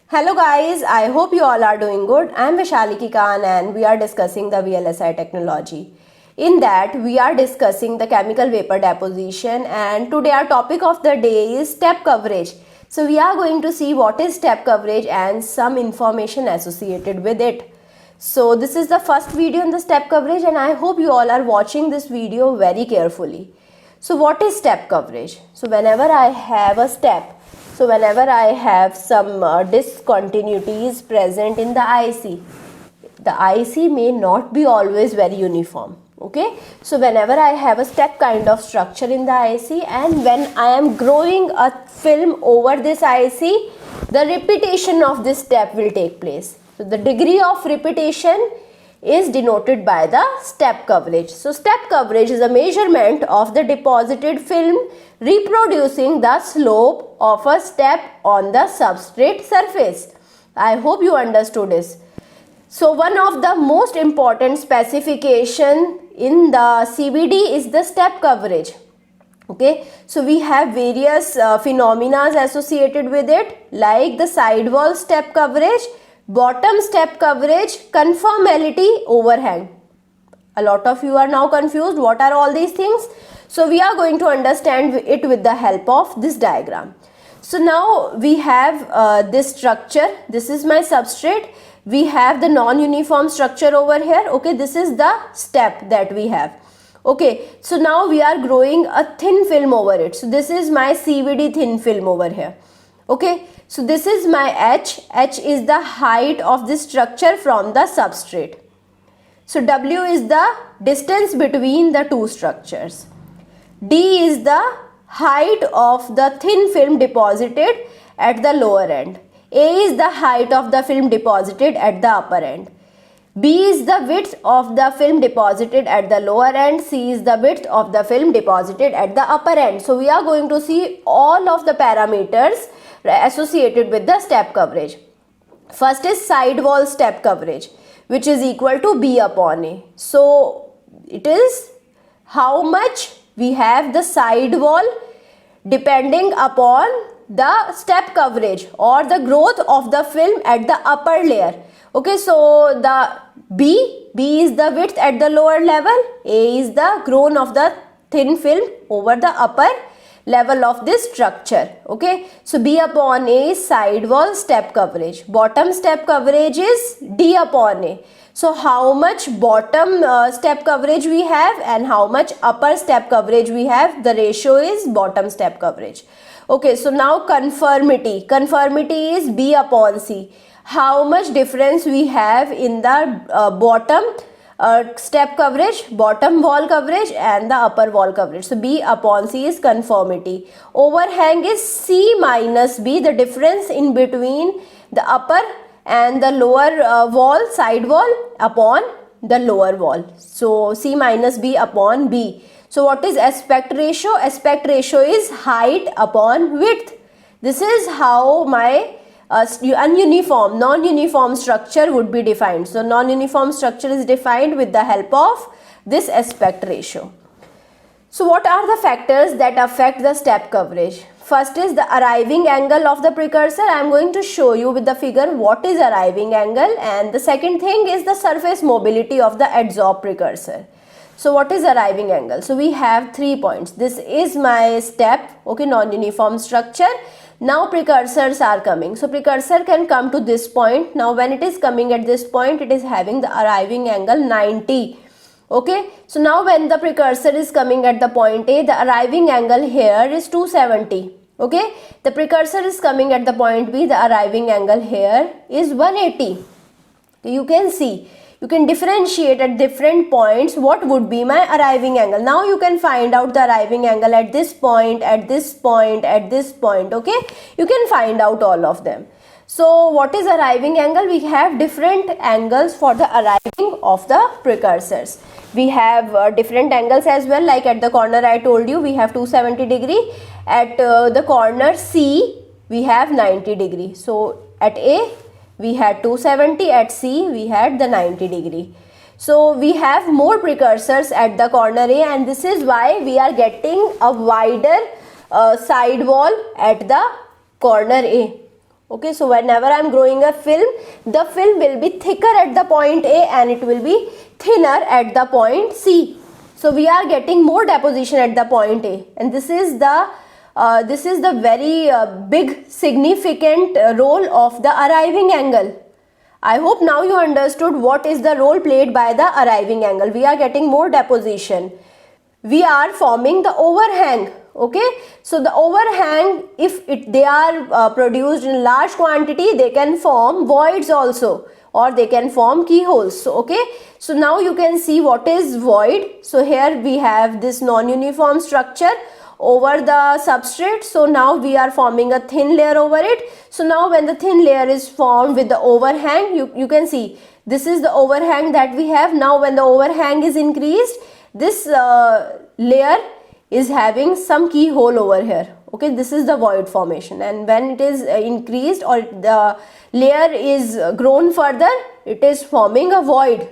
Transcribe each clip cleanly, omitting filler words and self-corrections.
Hello guys, I hope you all are doing good. I am Vishaliki Khan and we are discussing the VLSI technology. In that, we are discussing the chemical vapor deposition, and today our topic of the day is step coverage. So we are going to see what is step coverage and some information associated with it. So this is the first video in the step coverage and I hope you all are watching this video very carefully. So what is step coverage? So whenever I have a step, whenever I have some discontinuities present in the IC may not be always very uniform. Okay, so whenever I have a step kind of structure in the IC and when I am growing a film over this IC, the repetition of this step will take place. So the degree of repetition is denoted by the step coverage. So step coverage is a measurement of the deposited film reproducing the slope of a step on the substrate surface. I hope you understood this. So one of the most important specification in the CVD is the step coverage. Okay, so we have various phenomena associated with it, like the sidewall step coverage, bottom step coverage, conformality, overhang. A lot of you are now confused. What are all these things? So we are going to understand it with the help of this diagram. So now we have this structure. This is my substrate. We have the non-uniform structure over here. Okay, this is the step that we have. Okay, so now we are growing a thin film over it. So this is my CVD thin film over here. Okay, so this is my H. H is the height of this structure from the substrate. So W is the distance between the two structures. D is the height of the thin film deposited at the lower end. A is the height of the film deposited at the upper end. B is the width of the film deposited at the lower end. C is the width of the film deposited at the upper end. So we are going to see all of the parameters associated with the step coverage. First is sidewall step coverage, which is equal to B upon A. So it is how much we have the sidewall depending upon the step coverage or the growth of the film at the upper layer. Okay, so the B is the width at the lower level, A is the growth of the thin film over the upper level of this structure. Okay, so B upon A is sidewall step coverage. Bottom step coverage is D upon A. So how much bottom step coverage we have and how much upper step coverage we have, the ratio is bottom step coverage. Okay, so now conformity is B upon C. How much difference we have in the bottom step coverage, bottom wall coverage and the upper wall coverage. So B upon C is conformity. Overhang is C minus B, the difference in between the upper and the lower wall, side wall upon the lower wall. So C minus B upon B. So what is aspect ratio? Aspect ratio is height upon width. This is how my non-uniform structure would be defined. So non-uniform structure is defined with the help of this aspect ratio. So what are the factors that affect the step coverage? First is the arriving angle of the precursor. I am going to show you with the figure what is arriving angle, and the second thing is the surface mobility of the adsorb precursor. So what is arriving angle? So we have 3 points. This is my step, okay, non-uniform structure. Now precursors are coming. So precursor can come to this point. Now when it is coming at this point, it is having the arriving angle 90. Okay, so now when the precursor is coming at the point A, the arriving angle here is 270. Okay, the precursor is coming at the point B, the arriving angle here is 180. You can see, you can differentiate at different points what would be my arriving angle. Now you can find out the arriving angle at this point, at this point, at this point. Okay, you can find out all of them. So what is arriving angle? We have different angles for the arriving of the precursors. We have different angles as well, like at the corner I told you we have 270 degree. At the corner C we have 90 degree. So at A we had 270, at C we had the 90 degree. So we have more precursors at the corner A, and this is why we are getting a wider side wall at the corner A. Okay, so whenever I am growing a film, the film will be thicker at the point A and it will be thinner at the point C. So we are getting more deposition at the point A, and this is the very big significant role of the arriving angle. I hope now you understood what is the role played by the arriving angle. We are getting more deposition. We are forming the overhang. Okay, so the overhang, if they are produced in large quantity, they can form voids also, or they can form keyholes. So okay, so now you can see what is void. So here we have this non-uniform structure over the substrate. So now we are forming a thin layer over it. So now when the thin layer is formed with the overhang, you can see this is the overhang that we have. Now when the overhang is increased, this layer is having some keyhole over here. Okay, this is the void formation, and when it is increased or the layer is grown further, it is forming a void.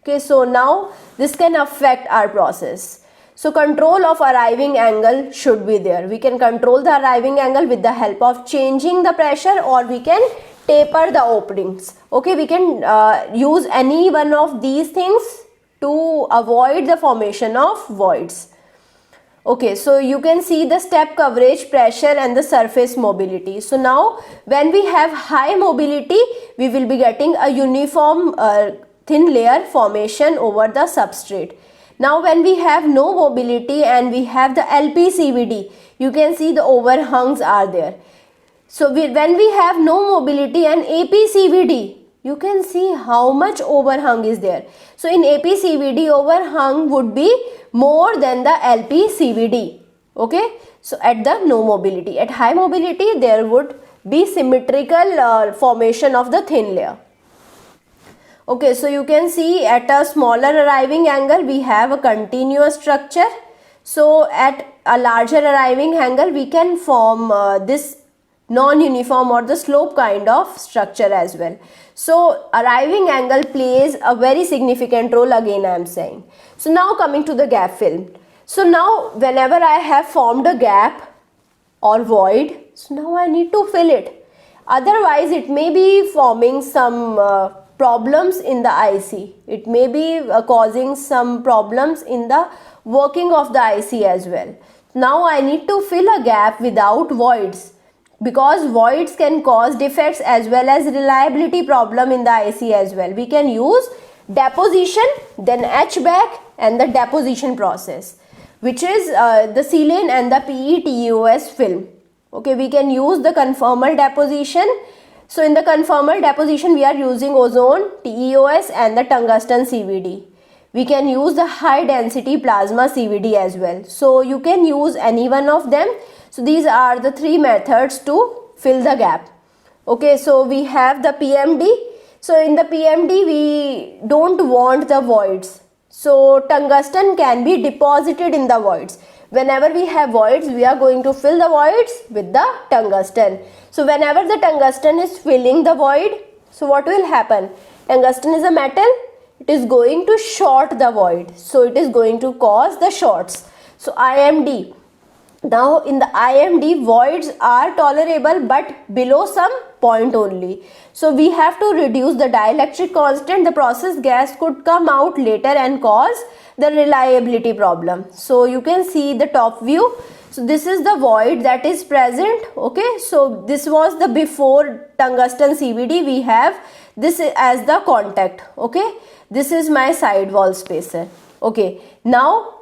Okay, so now this can affect our process. So control of arriving angle should be there. We can control the arriving angle with the help of changing the pressure, or we can taper the openings. Okay, we can use any one of these things to avoid the formation of voids. Okay, so you can see the step coverage, pressure and the surface mobility. So now when we have high mobility, we will be getting a uniform thin layer formation over the substrate. Now when we have no mobility and we have the LPCVD, you can see the overhangs are there. So when we have no mobility and APCVD, you can see how much overhang is there. So in APCVD, overhang would be more than the LPCVD. Okay, so at the no mobility. At high mobility, there would be symmetrical formation of the thin layer. Okay, so you can see at a smaller arriving angle, we have a continuous structure. So at a larger arriving angle, we can form this non-uniform or the slope kind of structure as well. So arriving angle plays a very significant role, again I am saying. So now coming to the gap fill. So now whenever I have formed a gap or void, so now I need to fill it. Otherwise it may be forming some problems in the IC. It may be causing some problems in the working of the IC as well. Now I need to fill a gap without voids, because voids can cause defects as well as reliability problem in the IC as well. We can use deposition, then etch back and the deposition process, which is the silane and the PE-TEOS film. Okay, we can use the conformal deposition. So in the conformal deposition, we are using ozone, TEOS and the tungsten CVD. We can use the high density plasma CVD as well. So you can use any one of them. So these are the three methods to fill the gap. Okay, so we have the PMD. So in the PMD, we don't want the voids. So tungsten can be deposited in the voids. Whenever we have voids, we are going to fill the voids with the tungsten. So whenever the tungsten is filling the void, so what will happen? Tungsten is a metal. It is going to short the void. So it is going to cause the shorts. So IMD. Now in the IMD, voids are tolerable but below some point only. So we have to reduce the dielectric constant. The process gas could come out later and cause the reliability problem. So you can see the top view. So this is the void that is present. Okay, so this was the before tungsten CVD. We have this as the contact. Okay, this is my sidewall spacer. Okay, now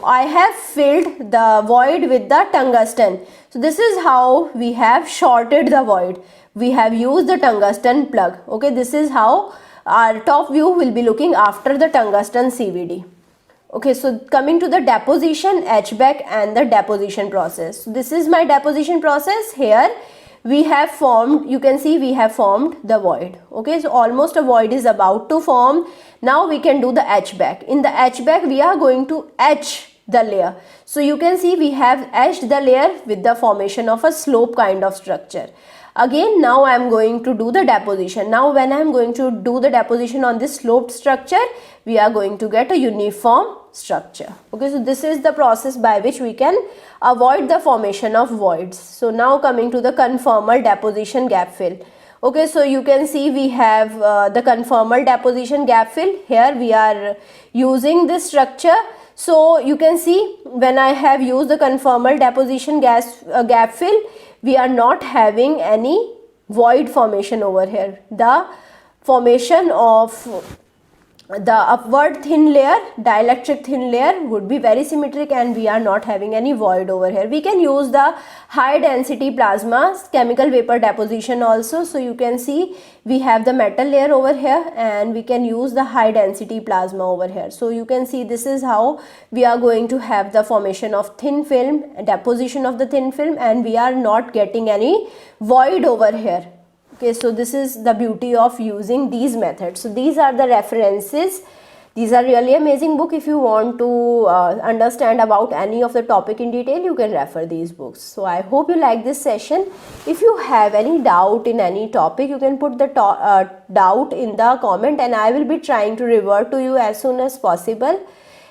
I have filled the void with the tungsten. So this is how we have shorted the void. We have used the tungsten plug. Okay, this is how our top view will be looking after the tungsten CVD. Okay, so coming to the deposition, etch back and the deposition process. So this is my deposition process. Here we have formed, you can see we have formed the void. Okay, so almost a void is about to form. Now we can do the etch back. In the etch back, we are going to etch the layer. So you can see we have etched the layer with the formation of a slope kind of structure. Again, now I am going to do the deposition. Now when I am going to do the deposition on this sloped structure, we are going to get a uniform structure. Okay, so this is the process by which we can avoid the formation of voids. So now coming to the conformal deposition gap fill. Okay, so you can see we have the conformal deposition gap fill. Here we are using this structure. So you can see when I have used the conformal deposition gap fill, we are not having any void formation over here. The formation of the upward thin layer, dielectric thin layer, would be very symmetric and we are not having any void over here. We can use the high density plasma chemical vapor deposition also. So you can see we have the metal layer over here and we can use the high density plasma over here. So you can see this is how we are going to have the formation of thin film, deposition of the thin film, and we are not getting any void over here. Okay, so this is the beauty of using these methods. So these are the references. These are really amazing book. If you want to understand about any of the topic in detail, you can refer these books. So I hope you like this session. If you have any doubt in any topic, you can put the doubt in the comment and I will be trying to revert to you as soon as possible.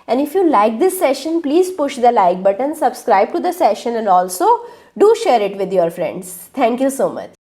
And if you like this session, please push the like button, subscribe to the session and also do share it with your friends. Thank you so much.